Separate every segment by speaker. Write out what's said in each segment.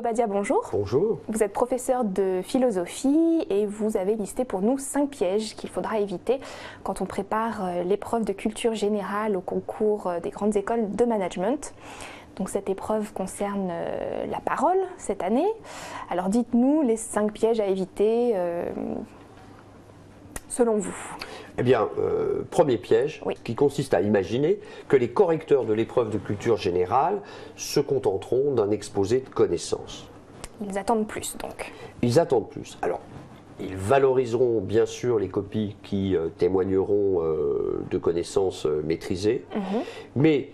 Speaker 1: Obadia, bonjour.
Speaker 2: Bonjour.
Speaker 1: Vous êtes professeur de philosophie et vous avez listé pour nous 5 pièges qu'il faudra éviter quand on prépare l'épreuve de culture générale au concours des grandes écoles de management. Donc cette épreuve concerne la parole cette année. Alors dites-nous les 5 pièges à éviter selon vous.
Speaker 2: Eh bien, premier piège,
Speaker 1: Oui.
Speaker 2: qui consiste à imaginer que les correcteurs de l'épreuve de culture générale se contenteront d'un exposé de connaissances.
Speaker 1: Ils attendent plus donc.
Speaker 2: Ils attendent plus. Alors, ils valoriseront bien sûr les copies qui témoigneront de connaissances maîtrisées, mais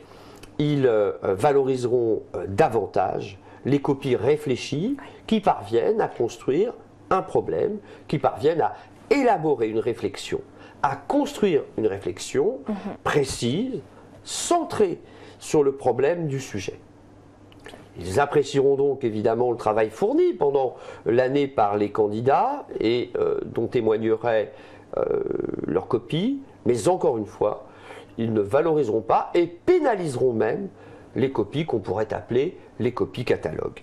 Speaker 2: ils valoriseront davantage les copies réfléchies qui parviennent à construire un problème, qui parviennent à élaborer une réflexion, à construire une réflexion précise, centrée sur le problème du sujet. Ils apprécieront donc évidemment le travail fourni pendant l'année par les candidats et dont témoignerait leur copie, mais encore une fois, ils ne valoriseront pas et pénaliseront même les copies qu'on pourrait appeler les copies catalogues.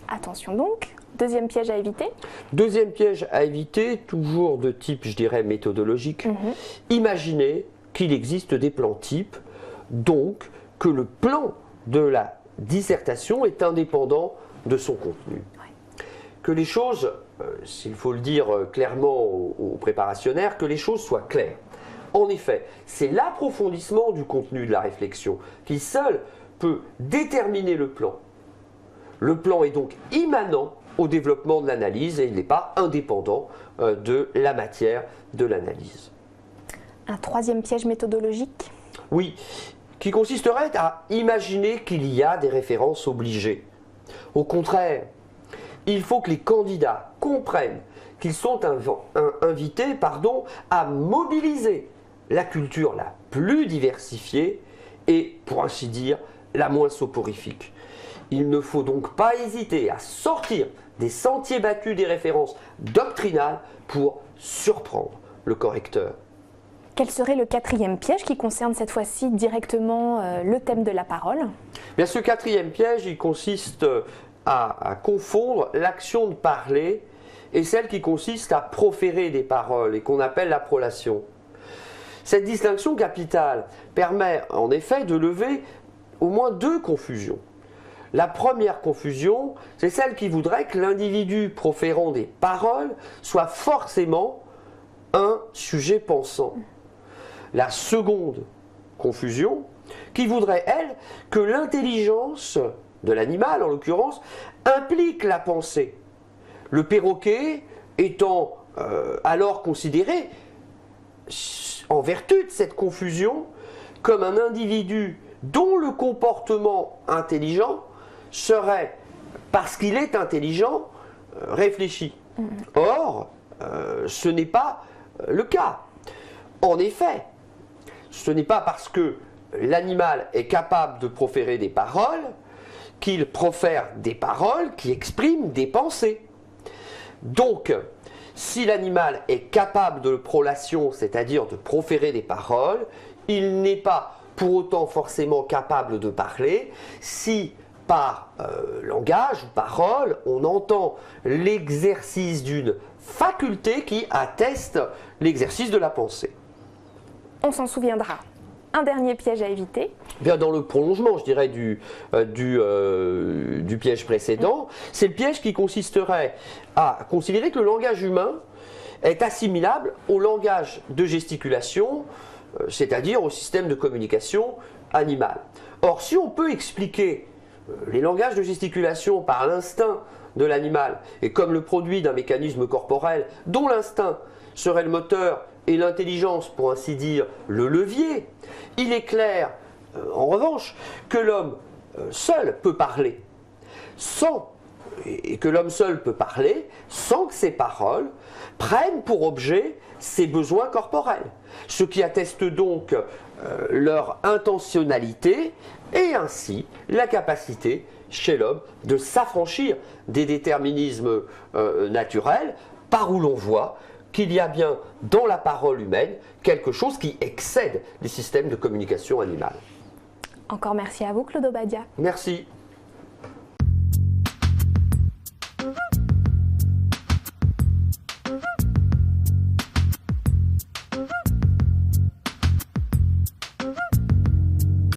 Speaker 1: Attention donc. Deuxième piège à éviter.
Speaker 2: Deuxième piège à éviter, toujours de type, je dirais, méthodologique. Imaginez qu'il existe des plans types, donc que le plan de la dissertation est indépendant de son contenu. Que les choses, s'il faut le dire clairement aux préparationnaires, que les choses soient claires. En effet, c'est l'approfondissement du contenu de la réflexion qui seul peut déterminer le plan. Le plan est donc immanent au développement de l'analyse et il n'est pas indépendant de la matière de l'analyse.
Speaker 1: Un troisième piège méthodologique.
Speaker 2: Oui, qui consisterait à imaginer qu'il y a des références obligées. Au contraire, il faut que les candidats comprennent qu'ils sont invités à mobiliser la culture la plus diversifiée et, pour ainsi dire, la moins soporifique. Il ne faut donc pas hésiter à sortir des sentiers battus des références doctrinales pour surprendre le correcteur.
Speaker 1: Quel serait le quatrième piège qui concerne cette fois-ci directement le thème de la parole?
Speaker 2: Bien, ce quatrième piège, il consiste à confondre l'action de parler et celle qui consiste à proférer des paroles et qu'on appelle la prolation. Cette distinction capitale permet en effet de lever au moins 2 confusions. La première confusion, c'est celle qui voudrait que l'individu proférant des paroles soit forcément un sujet pensant. La seconde confusion, qui voudrait, elle, que l'intelligence de l'animal, en l'occurrence, implique la pensée. Le perroquet étant alors considéré, en vertu de cette confusion, comme un individu dont le comportement intelligent serait, parce qu'il est intelligent, réfléchi. Or, ce n'est pas le cas. En effet, ce n'est pas parce que l'animal est capable de proférer des paroles qu'il profère des paroles qui expriment des pensées. Donc, si l'animal est capable de prolation, c'est-à-dire de proférer des paroles, il n'est pas pour autant forcément capable de parler si par langage ou parole, on entend l'exercice d'une faculté qui atteste l'exercice de la pensée.
Speaker 1: On s'en souviendra. Un dernier piège à éviter.
Speaker 2: Bien, dans le prolongement, je dirais, du piège précédent, c'est le piège qui consisterait à considérer que le langage humain est assimilable au langage de gesticulation, c'est-à-dire au système de communication animal. Or, si on peut expliquer les langages de gesticulation par l'instinct de l'animal et comme le produit d'un mécanisme corporel dont l'instinct serait le moteur et l'intelligence, pour ainsi dire, le levier, il est clair, en revanche, que l'homme seul peut parler, et que l'homme seul peut parler sans que ses paroles prennent pour objet ses besoins corporels, ce qui atteste donc leur intentionnalité et ainsi la capacité chez l'homme de s'affranchir des déterminismes naturels par où l'on voit qu'il y a bien dans la parole humaine quelque chose qui excède les systèmes de communication animale.
Speaker 1: Encore merci à vous, Claude Obadia.
Speaker 2: Merci.